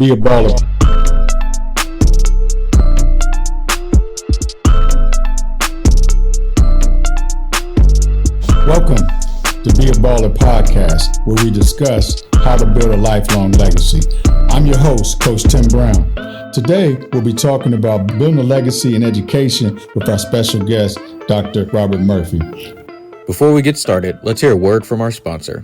Be a Baller. Welcome to Be a Baller podcast, where we discuss how to build a lifelong legacy. I'm your host, Coach Tim Brown. Today, we'll be talking about building a legacy in education with our special guest, Dr. Robert Murphy. Before we get started, let's hear a word from our sponsor.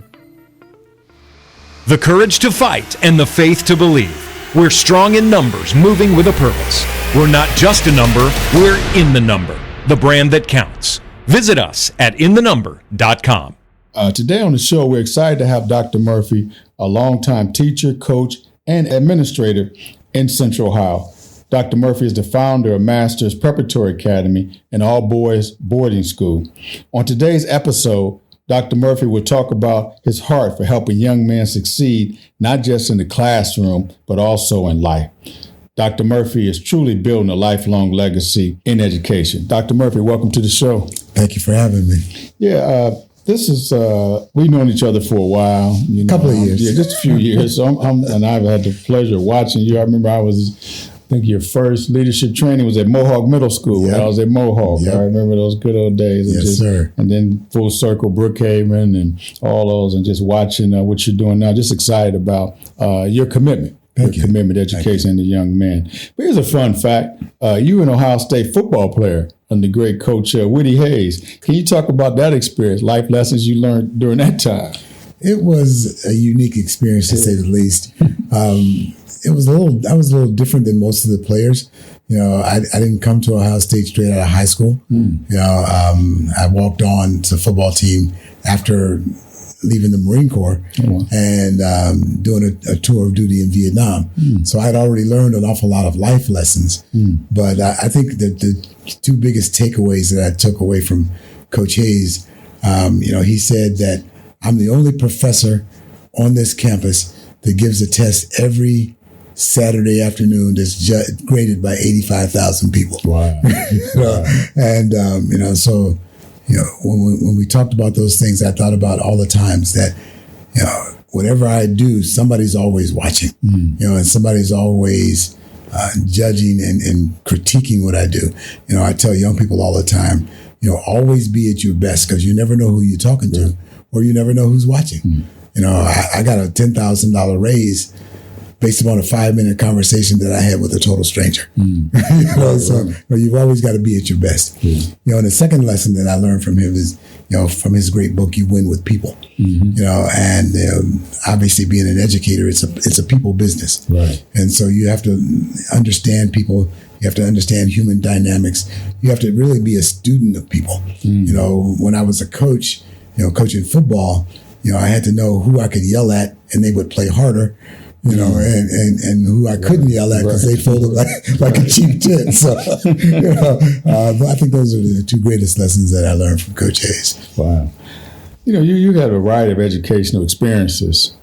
The courage to fight and the faith to believe. We're strong in numbers, moving with a purpose. We're not just a number, we're in the number, the brand that counts. Visit us at inthenumber.com. Today on the show, we're excited to have Dr. Murphy, a longtime teacher, coach, and administrator in Central Ohio. Dr. Murphy is the founder of Masters Preparatory Academy, an all-boys boarding school. On today's episode, Dr. Murphy will talk about his heart for helping young men succeed, not just in the classroom, but also in life. Dr. Murphy is truly building a lifelong legacy in education. Dr. Murphy, welcome to the show. Thank you for having me. Yeah, this is, we've known each other for a while. A couple of years. Yeah, just a few years. So and I've had the pleasure of watching you. I remember I think your first leadership training was at Mohawk Middle School. Yep. When I was at Mohawk. Yep. I remember those good old days. Yes, sir. And then full circle, Brookhaven and all those, and just watching what you're doing now. Just excited about your commitment. Commitment to education and the young men. But here's a fun fact. You were an Ohio State football player under great coach Woody Hayes. Can you talk about that experience, life lessons you learned during that time? It was a unique experience, to say the least. I was a little different than most of the players. You know, I didn't come to Ohio State straight out of high school. You know, I walked on to the football team after leaving the Marine Corps and doing a tour of duty in Vietnam. So I had already learned an awful lot of life lessons. But I think that the two biggest takeaways that I took away from Coach Hayes, you know, he said that I'm the only professor on this campus that gives a test every Saturday afternoon that's graded by 85,000 people. Wow. You know? And, you know, so, you know, when we talked about those things, I thought about all the times that, you know, whatever I do, somebody's always watching, you know, and somebody's always judging and critiquing what I do. You know, I tell young people all the time, you know, always be at your best, because you never know who you're talking to, or you never know who's watching. You know, I got a $10,000 raise based upon a 5-minute conversation that I had with a total stranger. You know, so you know, you've always got to be at your best. You know, and the second lesson that I learned from him is, you know, from his great book, You Win with People. You know, and obviously being an educator, it's a people business. Right. And so you have to understand people. You have to understand human dynamics. You have to really be a student of people. You know, when I was a coach, you know, coaching football, you know, I had to know who I could yell at and they would play harder. You know, and who I couldn't yell at because they folded like a cheap tit. So, you know, I think those are the two greatest lessons that I learned from Coach Hayes. Wow. You know, you had a variety of educational experiences,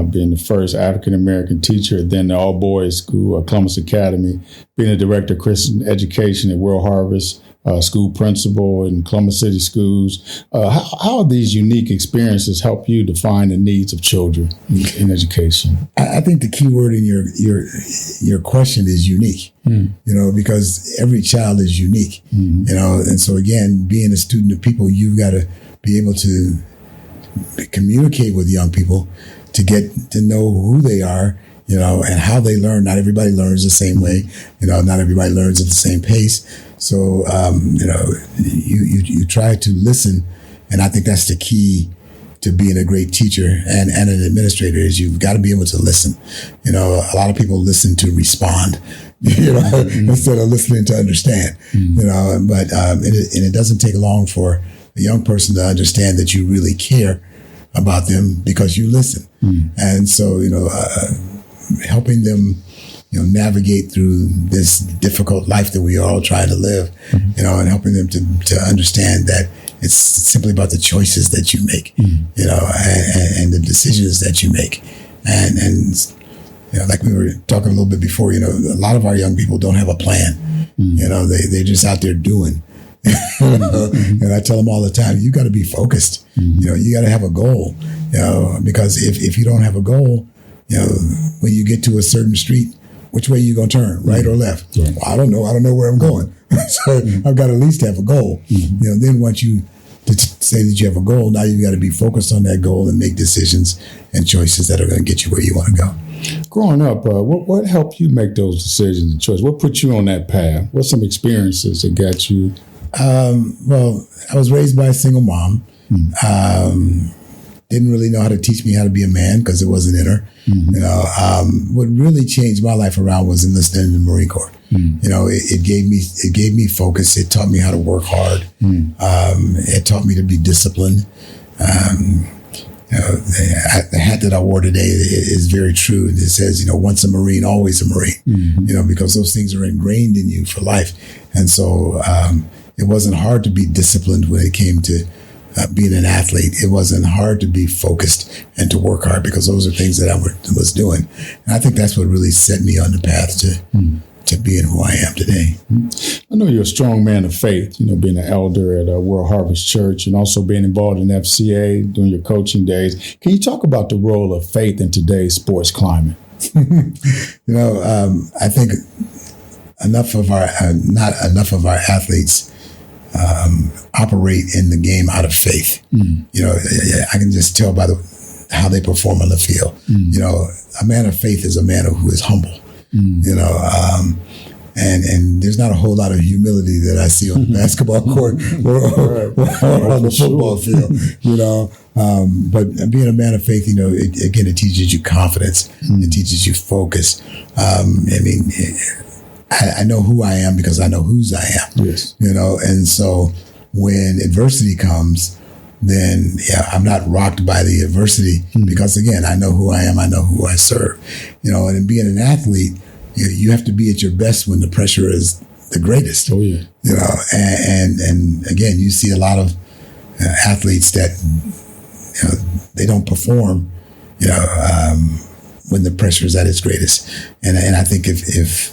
being the first African-American teacher, then the all-boys school, Columbus Academy, being a director of Christian education at World Harvest, school principal in Columbus City Schools. How these unique experiences help you define the needs of children in education? I think the key word in your question is unique. You know, because every child is unique. You know, and so again, being a student of people, you've got to be able to communicate with young people to get to know who they are, you know, and how they learn. Not everybody learns the same way. You know, not everybody learns at the same pace. So, you know, you try to listen. And I think that's the key to being a great teacher and an administrator, is you've got to be able to listen. You know, a lot of people listen to respond, you know, instead of listening to understand, you know, but it doesn't take long for a young person to understand that you really care about them because you listen. And so, you know, helping them, you know, navigate through this difficult life that we are all trying to live, you know, and helping them to understand that it's simply about the choices that you make, you know, and the decisions that you make. And you know, like we were talking a little bit before, you know, a lot of our young people don't have a plan. You know, they're just out there doing. And I tell them all the time, you got to be focused. You know, you got to have a goal, you know, because if you don't have a goal, when you get to a certain street, which way you gonna turn, right or left? Right. Well, I don't know. I don't know where I'm going. So I've got to at least have a goal. Then once you say that you have a goal, now you've got to be focused on that goal and make decisions and choices that are going to get you where you want to go. Growing up, what helped you make those decisions and choices? What put you on that path? What's some experiences that got you? Well, I was raised by a single mom. Didn't really know how to teach me how to be a man because it wasn't in her. What really changed my life around was enlisting in the Marine Corps. It gave me focus. It taught me how to work hard. It taught me to be disciplined. The hat that I wore today is very true. It says, once a Marine, always a Marine. Because those things are ingrained in you for life. And so it wasn't hard to be disciplined when it came to being an athlete. It wasn't hard to be focused and to work hard because those are things that I was doing. And I think that's what really set me on the path to being who I am today. I know you're a strong man of faith, being an elder at World Harvest Church and also being involved in FCA during your coaching days. Can you talk about the role of faith in today's sports climate? I think not enough of our athletes operate in the game out of faith. I can just tell by how they perform on the field. A man of faith is a man who is humble. And there's not a whole lot of humility that I see on the basketball court or on the football field. But being a man of faith, it teaches you confidence. It teaches you focus. I know who I am because I know whose I am. Yes. And so when adversity comes, then I'm not rocked by the adversity because again, I know who I am. I know who I serve. And in being an athlete, you have to be at your best when the pressure is the greatest. Oh yeah. And again, you see a lot of athletes that they don't perform. When the pressure is at its greatest. And I think if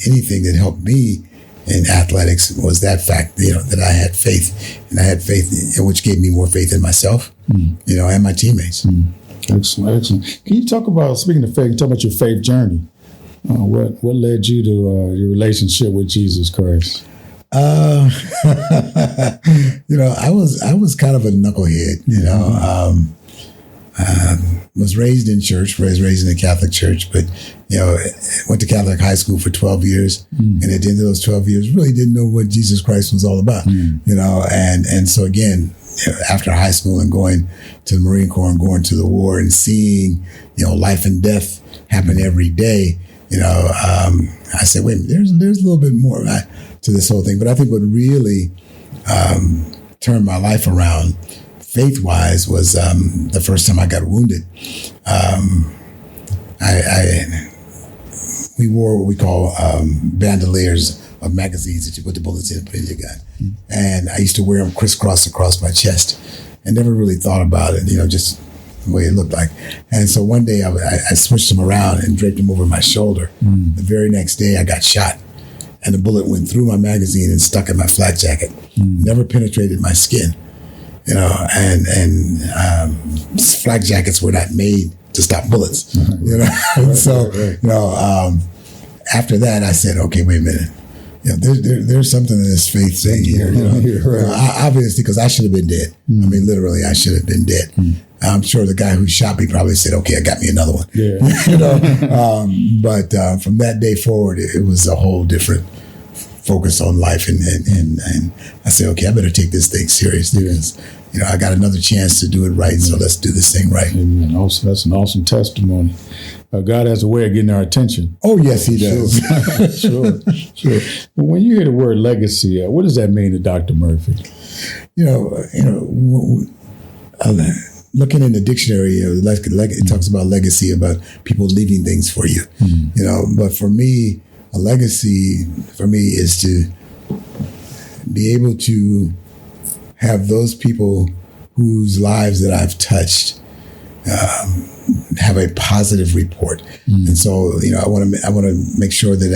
anything that helped me in athletics was that fact, that I had faith, and I had faith, which gave me more faith in myself, and my teammates. Excellent. Can you talk about, speaking of faith, talk about your faith journey? What led you to your relationship with Jesus Christ? I was kind of a knucklehead, was raised in church, was raised in a Catholic church, but, went to Catholic high school for 12 years. And at the end of those 12 years, really didn't know what Jesus Christ was all about, and so again, after high school and going to the Marine Corps and going to the war and seeing, life and death happen every day, I said, wait a minute, there's a little bit more to this whole thing. But I think what really turned my life around faith-wise was the first time I got wounded. We wore what we call bandoliers of magazines that you put the bullets in and put in your gun. And I used to wear them crisscross across my chest and never really thought about it, just the way it looked like. And so one day I switched them around and draped them over my shoulder. The very next day I got shot and the bullet went through my magazine and stuck in my flak jacket. Never penetrated my skin. And flak jackets were not made to stop bullets. After that, I said, okay, wait a minute. There's something in this faith thing here. Obviously, because I should have been dead. I mean, literally, I should have been dead. I'm sure the guy who shot me probably said, okay, I got me another one. Yeah. But from that day forward, it was a whole different focus on life. And I said, okay, I better take this thing seriously because, I got another chance to do it right. So let's do this thing right. And also, that's an awesome testimony. God has a way of getting our attention. Oh, yes, he does. Sure. But when you hear the word legacy, what does that mean to Dr. Murphy? Looking in the dictionary, it talks about legacy, about people leaving things for you. But for me, a legacy for me is to be able to have those people whose lives that I've touched have a positive report. And so, I want to make sure that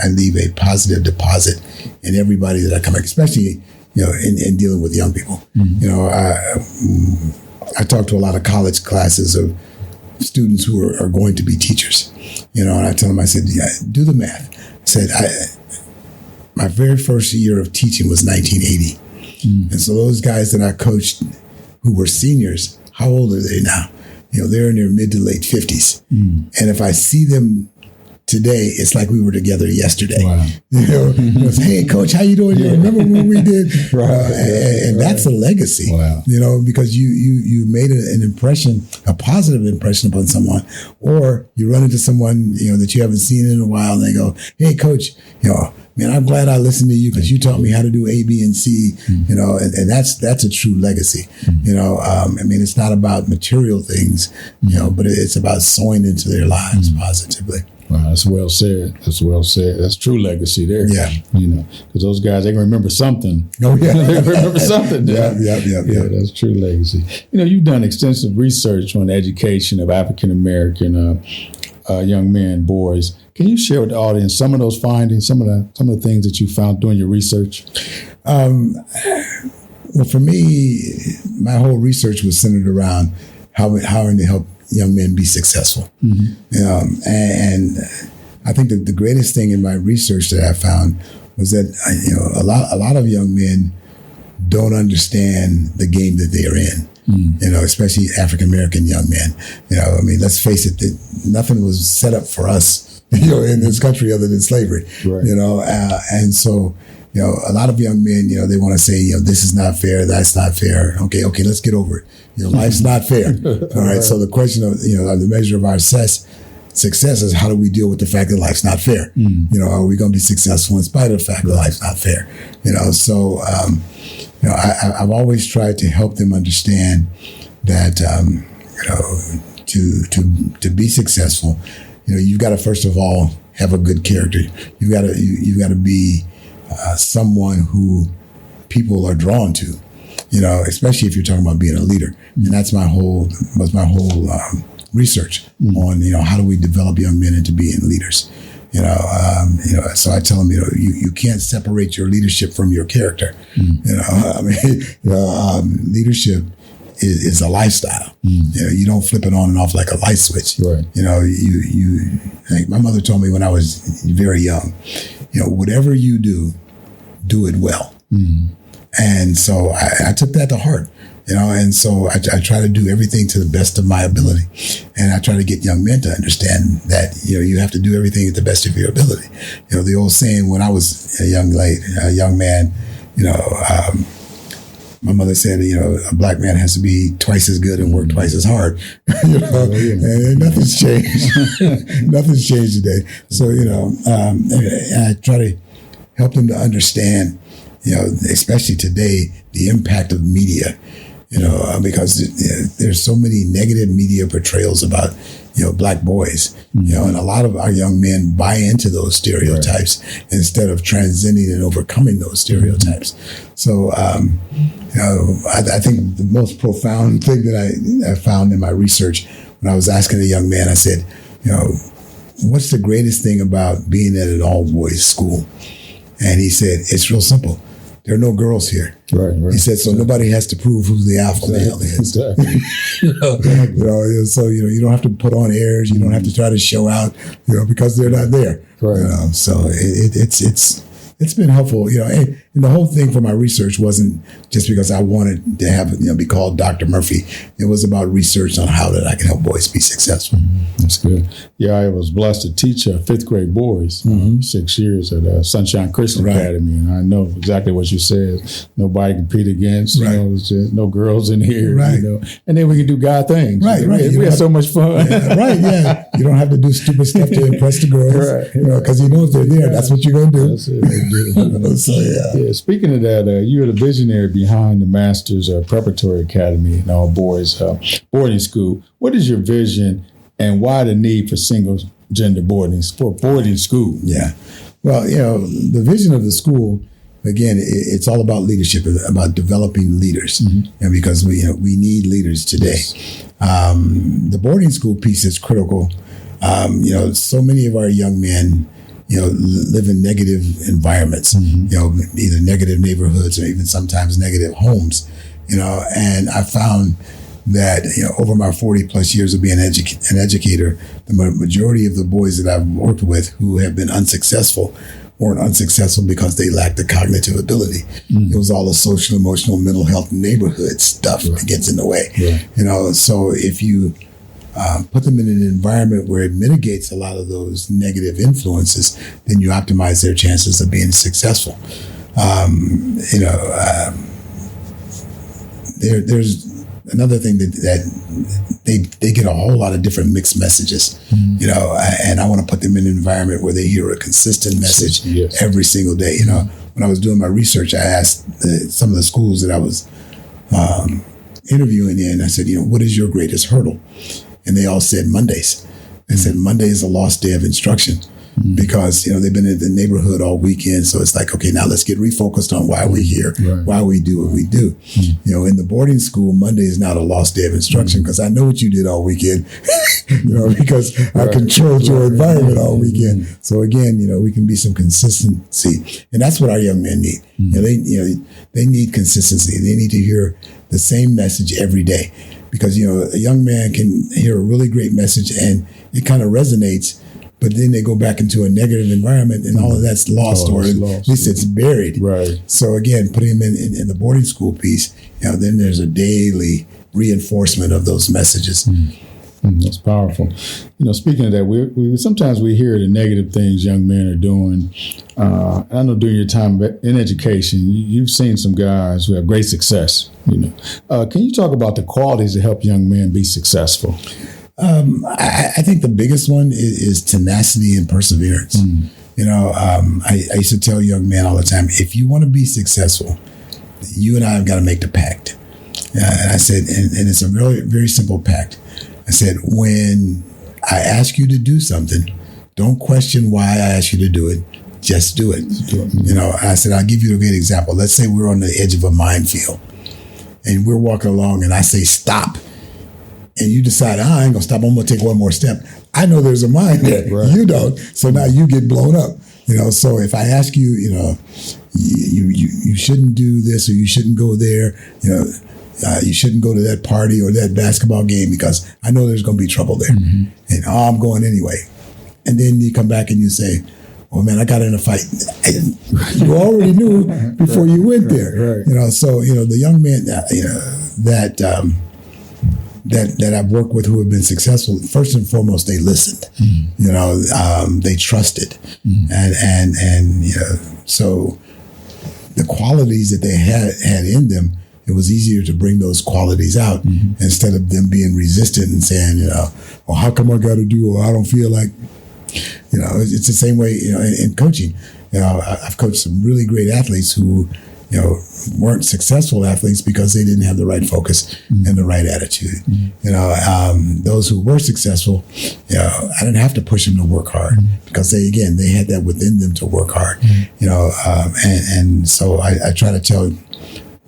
I leave a positive deposit in everybody that I come, especially, in dealing with young people. I talk to a lot of college classes of students who are going to be teachers. And I tell them, I said, yeah, do the math. I said, my very first year of teaching was 1980. And so those guys that I coached who were seniors, how old are they now? They're in their mid to late 50s. And if I see them today, it's like we were together yesterday. Wow. Hey, coach, how you doing? You remember when we did? And that's a legacy. Wow. Because you made an impression, a positive impression upon someone, or you run into someone that you haven't seen in a while, and they go, "Hey, coach, man, I'm glad I listened to you because you taught me how to do A, B, and C." And that's a true legacy. It's not about material things, but it's about sowing into their lives positively. Wow, that's well said. That's well said. That's true legacy there. Yeah. Because those guys, they can remember something. Oh, yeah. They can remember something. Yeah, that's true legacy. You've done extensive research on the education of African-American young men, boys. Can you share with the audience some of those findings, some of the things that you found doing your research? Well, for me, my whole research was centered around how to help young men be successful. And I think that the greatest thing in my research that I found was that a lot of young men don't understand the game that they are in. Especially African American young men. Let's face it, that nothing was set up for us, in this country other than slavery. Right. And so a lot of young men, they want to say, this is not fair, that's not fair. Okay, let's get over it. Life's not fair. All right. So the question of, the measure of our success is how do we deal with the fact that life's not fair? Are we going to be successful in spite of the fact that life's not fair? So, I've always tried to help them understand that, to be successful, you've got to first of all have a good character. You've got to be someone who people are drawn to, especially if you're talking about being a leader. And that's my whole research on, how do we develop young men into being leaders? So I tell them, you can't separate your leadership from your character. Leadership is a lifestyle. You don't flip it on and off like a light switch. Right. Like my mother told me when I was very young, whatever you do it well. And so I took that to heart. And so I try to do everything to the best of my ability. And I try to get young men to understand that, you have to do everything at the best of your ability. The old saying when I was a young man, my mother said, a black man has to be twice as good and work twice as hard. And nothing's changed. Nothing's changed today. So, I try to help them to understand, especially today, the impact of media. Because there's so many negative media portrayals about, black boys, and a lot of our young men buy into those stereotypes instead of transcending and overcoming those stereotypes. So, I think the most profound thing that I found in my research when I was asking a young man, I said, what's the greatest thing about being at an all boys school? And he said, it's real simple. There are no girls here. Right. He said, so nobody has to prove who the alpha male is. Exactly. So you don't have to put on airs. You don't have to try to show out, because they're not there. Right. So it's been helpful, and the whole thing for my research wasn't just because I wanted to have be called Dr. Murphy. It was about research on how that I can help boys be successful. That's good. Yeah, I was blessed to teach fifth grade boys 6 years at Sunshine Christian Academy, and I know exactly what you said. Nobody to compete against. It's just no girls in here. Right. And then we can do God things. Right. We had so much fun. Yeah. You don't have to do stupid stuff to impress the girls. Because if they're there, that's what you're going to do. That's it. So, yeah. Speaking of that, you're the visionary behind the Masters Preparatory Academy and all boys boarding school. What is your vision, and why the need for single gender boarding school? Yeah. Well, the vision of the school, again, it's all about leadership, about developing leaders, because we need leaders today. The boarding school piece is critical. So many of our young men live in negative environments, either negative neighborhoods or even sometimes negative homes, and I found that, over my 40 plus years of being an educator, the majority of the boys that I've worked with who have been unsuccessful weren't unsuccessful because they lacked the cognitive ability. It was all the social, emotional, mental health, neighborhood stuff that gets in the way. So if you put them in an environment where it mitigates a lot of those negative influences, then you optimize their chances of being successful. There's another thing that they get a whole lot of different mixed messages, and I want to put them in an environment where they hear a consistent message every single day. When I was doing my research, I asked some of the schools that I was interviewing in, I said, what is your greatest hurdle? And they all said Mondays. They said Monday is a lost day of instruction. Because they've been in the neighborhood all weekend, so it's like, okay, now let's get refocused on why we're here, why we do what we do. In the boarding school, Monday is not a lost day of instruction because I know what you did all weekend. Because I controlled your environment all weekend. So again, we can be some consistency, and that's what our young men need. They need consistency. They need to hear the same message every day, because a young man can hear a really great message and it kind of resonates. But then they go back into a negative environment and all of that's lost, or at least it's buried. So again, putting them in the boarding school piece, then there's a daily reinforcement of those messages. That's powerful. Speaking of that, we sometimes we hear the negative things young men are doing. I know during your time in education, you've seen some guys who have great success. Can you talk about the qualities that help young men be successful? I think the biggest one is tenacity and perseverance. I used to tell young men all the time, if you want to be successful, you and I have got to make the pact. And I said, and it's a very, very simple pact. I said, when I ask you to do something, don't question why I asked you to do it. Just do it. I said, I'll give you a great example. Let's say we're on the edge of a minefield and we're walking along and I say, stop. And you decide, I ain't gonna stop, I'm gonna take one more step. I know there's a mine there. You don't. So now you get blown up. So if I ask you, you shouldn't do this or you shouldn't go there, you shouldn't go to that party or that basketball game because I know there's gonna be trouble there. And I'm going anyway. And then you come back and you say, oh man, I got in a fight. You already knew before you went there. So the young men that I've worked with who have been successful, first and foremost, they listened. They trusted, and so the qualities that they had in them, it was easier to bring those qualities out instead of them being resistant and saying, well, how come I got to do, or I don't feel like, it's the same way, in coaching. I've coached some really great athletes who, weren't successful athletes because they didn't have the right focus and the right attitude. Those who were successful, I didn't have to push them to work hard because they had that within them to work hard. And so I try to tell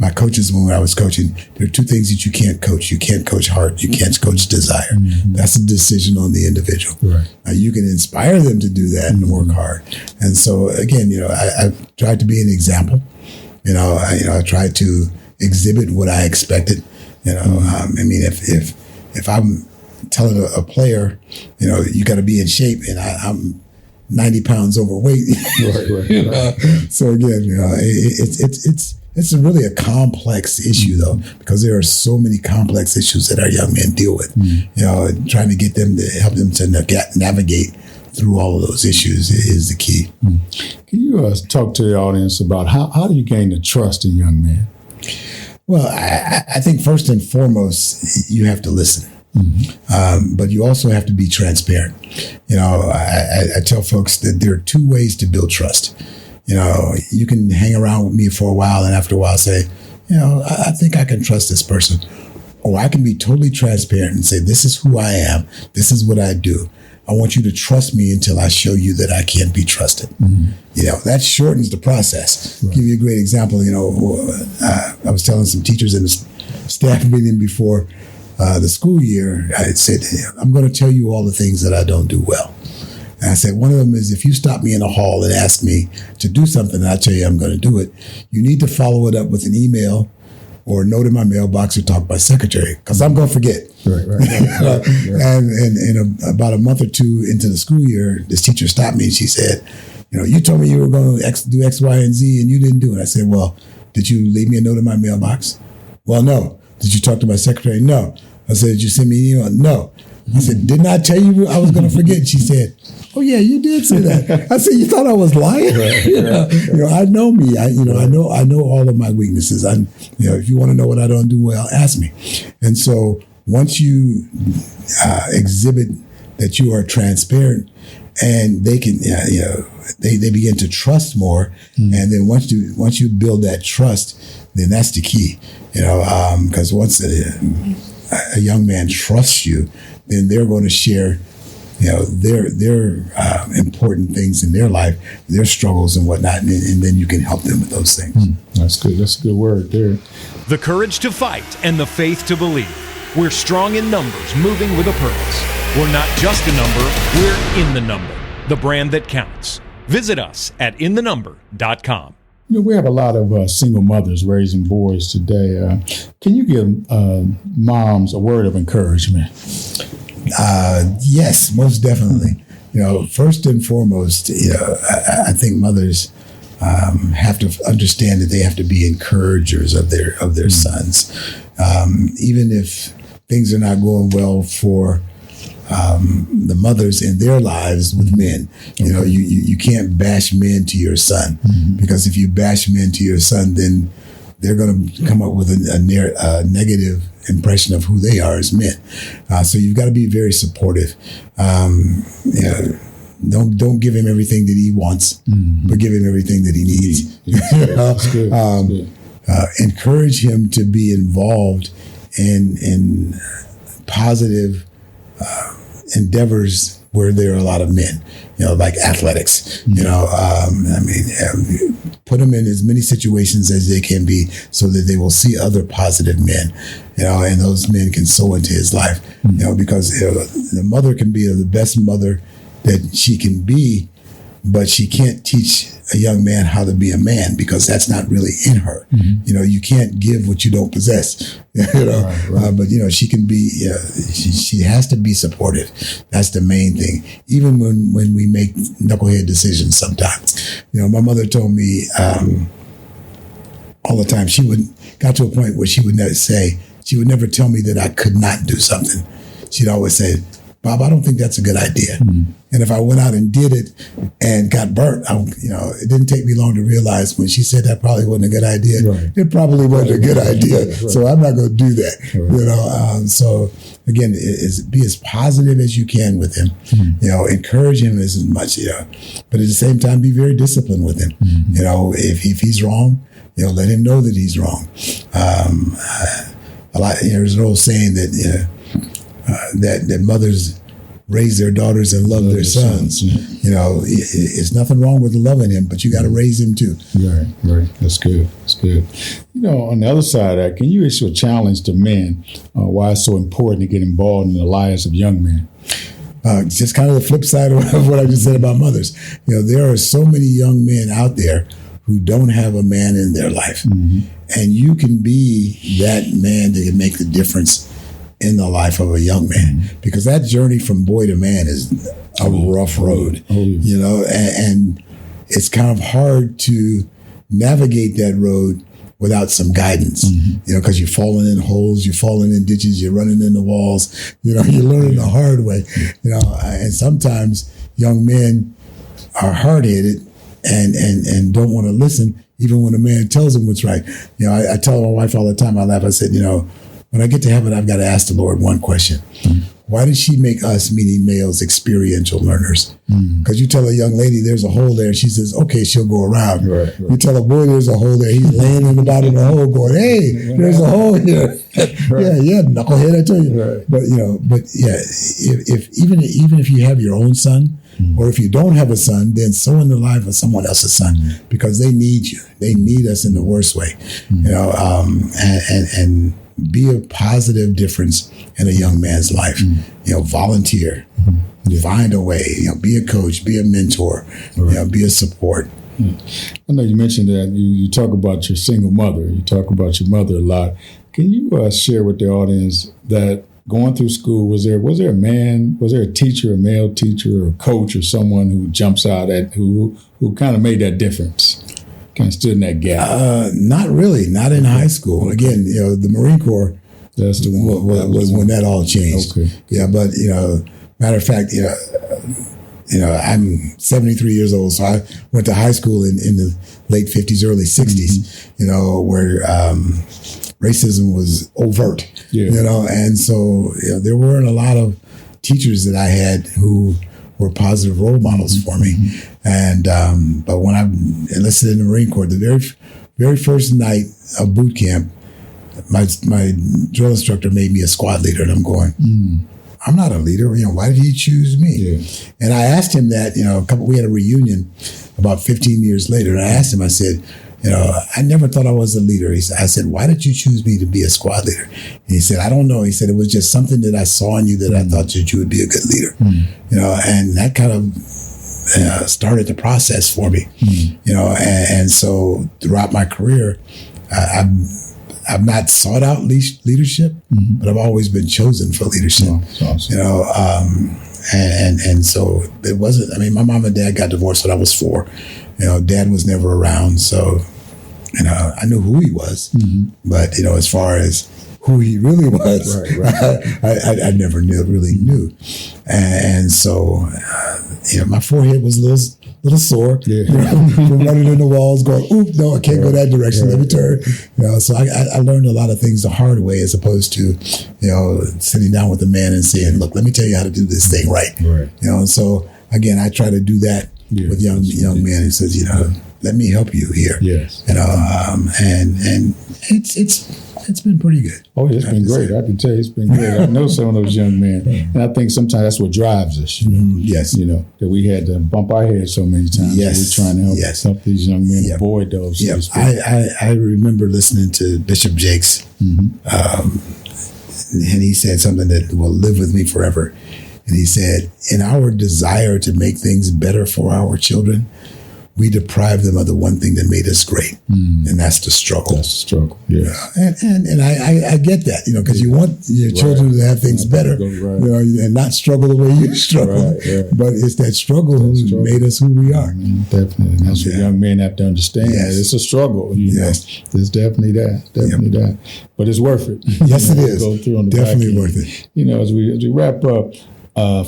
my coaches when I was coaching, there are two things that you can't coach. You can't coach heart. You can't coach desire. That's a decision on the individual. You can inspire them to do that and work hard. And so again, I've tried to be an example. I tried to exhibit what I expected. If I'm telling a player, you got to be in shape, and I'm 90 pounds overweight. So again, it's really a complex issue though, because there are so many complex issues that our young men deal with. Trying to get them to help them to navigate through all of those issues is the key. Can you talk to the audience about how do you gain the trust in young men? Well, I think first and foremost, you have to listen. But you also have to be transparent. I tell folks that there are two ways to build trust. You can hang around with me for a while and after a while say, I think I can trust this person. Or I can be totally transparent and say, this is who I am. This is what I do. I want you to trust me until I show you that I can't be trusted. That shortens the process. Give you a great example. I was telling some teachers in the staff meeting before the school year, I said, I'm going to tell you all the things that I don't do well. And I said, one of them is if you stop me in a hall and ask me to do something and I tell you I'm going to do it, you need to follow it up with an email or note in my mailbox or talk to my secretary, because I'm going to forget. Right. And about a month or two into the school year, this teacher stopped me and she said, you told me you were going to do X, Y, and Z, and you didn't do it. I said, well, did you leave me a note in my mailbox? Well, no. Did you talk to my secretary? No. I said, did you send me an email? No. I said, didn't I tell you I was going to forget? She said, oh yeah, you did say that. I said, you thought I was lying? I know me. I know all of my weaknesses. If you want to know what I don't do well, ask me. And so once you exhibit that you are transparent, and they can, they begin to trust more. And then once you build that trust, then that's the key. Because once a young man trusts you, then they're going to share, their important things in their life, their struggles and whatnot, and then you can help them with those things. That's good. That's a good word there. The courage to fight and the faith to believe. We're strong in numbers, moving with a purpose. We're not just a number, we're in the number, the brand that counts. Visit us at inthenumber.com. We have a lot of single mothers raising boys today. Can you give moms a word of encouragement? Yes, most definitely. First and foremost, I think mothers have to understand that they have to be encouragers of their sons, even if things are not going well for the mothers in their lives with men. You can't bash men to your son, because if you bash men to your son, then they're going to come up with a negative impression of who they are as men. So you've got to be very supportive. Don't give him everything that he wants, but give him everything that he needs. That's good. Encourage him to be involved in positive endeavors where there are a lot of men, like athletics. Put them in as many situations as they can be, so that they will see other positive men, and those men can sow into his life. Because the mother can be the best mother that she can be, but she can't teach a young man how to be a man, because that's not really in her. You can't give what you don't possess. Right. But she can be. She has to be supportive. That's the main thing. Even when we make knucklehead decisions, sometimes. My mother told me all the time. She got to a point where she would never tell me that I could not do something. She'd always say, Bob, I don't think that's a good idea. And if I went out and did it and got burnt, it didn't take me long to realize when she said that probably wasn't a good idea. Right. It probably wasn't a good idea. Right. So I'm not going to do that. Right. So again, be as positive as you can with him. Encourage him as much. But at the same time, be very disciplined with him. If he's wrong, let him know that he's wrong. There's an old saying that. That mothers raise their daughters and love their sons. It's nothing wrong with loving him, but you got to raise him too. Right. That's good. On the other side of that, can you issue a challenge to men why it's so important to get involved in the lives of young men? Just kind of the flip side of what I just said about mothers. There are so many young men out there who don't have a man in their life. And you can be that man that can make the difference in the life of a young man, because that journey from boy to man is a rough road, and it's kind of hard to navigate that road without some guidance, because you're falling in holes, you're falling in ditches, you're running into walls, you're learning the hard way, and sometimes young men are hard-headed and don't want to listen, even when a man tells them what's right. I tell my wife all the time, I laugh, I said, when I get to heaven, I've got to ask the Lord one question. Why did she make us, meaning males, experiential learners? Because you tell a young lady there's a hole there, and she says, okay, she'll go around. Right. You tell a boy there's a hole there, he's laying in the bottom of the hole going, hey, there's a hole here. Yeah, knucklehead, I tell you. Right. But even if you have your own son, or if you don't have a son, then sow in the life of someone else's son, because they need you. They need us in the worst way. And be a positive difference in a young man's life. Volunteer, find a way. Be a coach, be a mentor, be a support. I know you mentioned that you talk about your single mother. You talk about your mother a lot. Can you share with the audience that going through school, was there a teacher, a male teacher or coach or someone who jumps out at who kind of made that difference, kind of stood in that gap? Not really, not in high school. Again, the Marine Corps, that's the one. Was when that all changed. Okay. Yeah, but matter of fact, I'm 73 years old, so I went to high school in the late 50s, early 60s. Where racism was overt. And so there weren't a lot of teachers that I had who were positive role models for me. And but when I enlisted in the Marine Corps, the very first night of boot camp, my drill instructor made me a squad leader, and I'm going, I'm not a leader. Why did he choose me? Yeah. And I asked him that. We had a reunion about 15 years later, and I asked him. I said, I never thought I was a leader. I said, why did you choose me to be a squad leader? And he said, I don't know. He said, it was just something that I saw in you that I thought that you would be a good leader. And that kind of started the process for me. And so throughout my career, I've not sought out leadership, but I've always been chosen for leadership. Awesome. And so it wasn't. I mean, my mom and dad got divorced when I was 4. Dad was never around, so I knew who he was, but as far as who he really was, I never really knew. And so my forehead was a little sore from running in the walls, going, "Oop, no, I can't go that direction. Let me turn." So I learned a lot of things the hard way, as opposed to sitting down with a man and saying, "Look, let me tell you how to do this thing right." So again, I try to do that with young men. It says, let me help you here. Yes. And it's been pretty good. Oh, it's been great. I can tell you, it's been great. I know some of those young men, and I think sometimes that's what drives us. Yes. That we had to bump our heads so many times. Yes. We're trying to help these young men avoid those. Yeah. I remember listening to Bishop Jakes, and he said something that will live with me forever. And he said, in our desire to make things better for our children, we deprive them of the one thing that made us great, and that's the struggle. That's the struggle, yeah. And I get that, because you want your children to have things better, and not struggle the way you struggle. But it's that struggle who made us who we are. Definitely. And that's what young men have to understand. Yes. It's a struggle. Yes. There's definitely that. Definitely that. But it's worth it. Yes, it is. Go through on the definitely worth it. As we wrap up,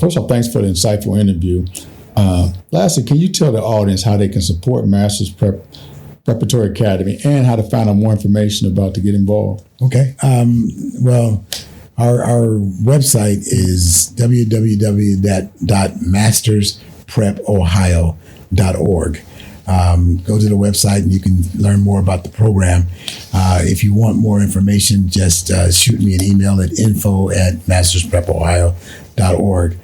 first of all, thanks for the insightful interview. Lastly, can you tell the audience how they can support Masters Preparatory Academy and how to find out more information about to get involved? Okay. Well, our website is www.mastersprepohio.org. Go to the website and you can learn more about the program. If you want more information, just shoot me an email at info@mastersprepohio.org.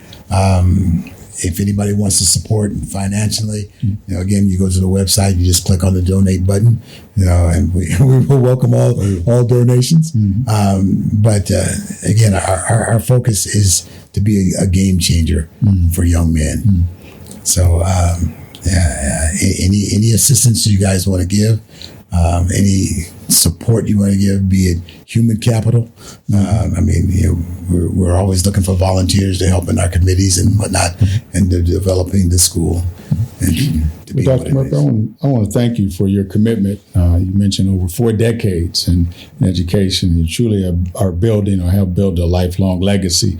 If anybody wants to support financially, again, you go to the website, you just click on the donate button, and we will welcome all donations. But again, our focus is to be a game changer for young men. So any assistance you guys want to give, any support you want to give, be it human capital. We're always looking for volunteers to help in our committees and whatnot, and developing the school. Dr. Murphy, I want to thank you for your commitment. You mentioned over 4 decades in education. You truly are building or have built a lifelong legacy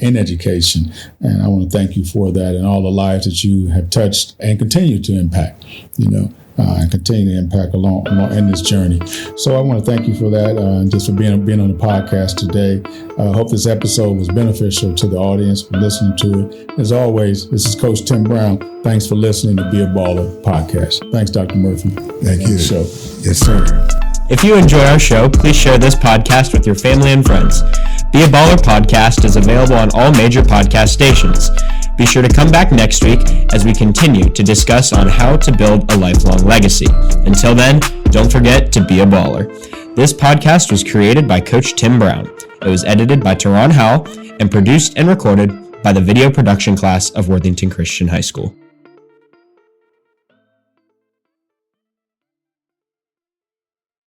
in education. And I want to thank you for that and all the lives that you have touched and continue to impact, and continue to impact along in this journey. So I want to thank you for that, just for being on the podcast today. I hope this episode was beneficial to the audience for listening to it. As always, this is Coach Tim Brown. Thanks for listening to Be a Baller podcast. Thanks, Dr. Murphy. Thank you. Yes, sir. If you enjoy our show, please share this podcast with your family and friends. Be a Baller podcast is available on all major podcast stations. Be sure to come back next week as we continue to discuss on how to build a lifelong legacy. Until then, don't forget to be a baller. This podcast was created by Coach Tim Brown. It was edited by Teron Howell and produced and recorded by the video production class of Worthington Christian High School.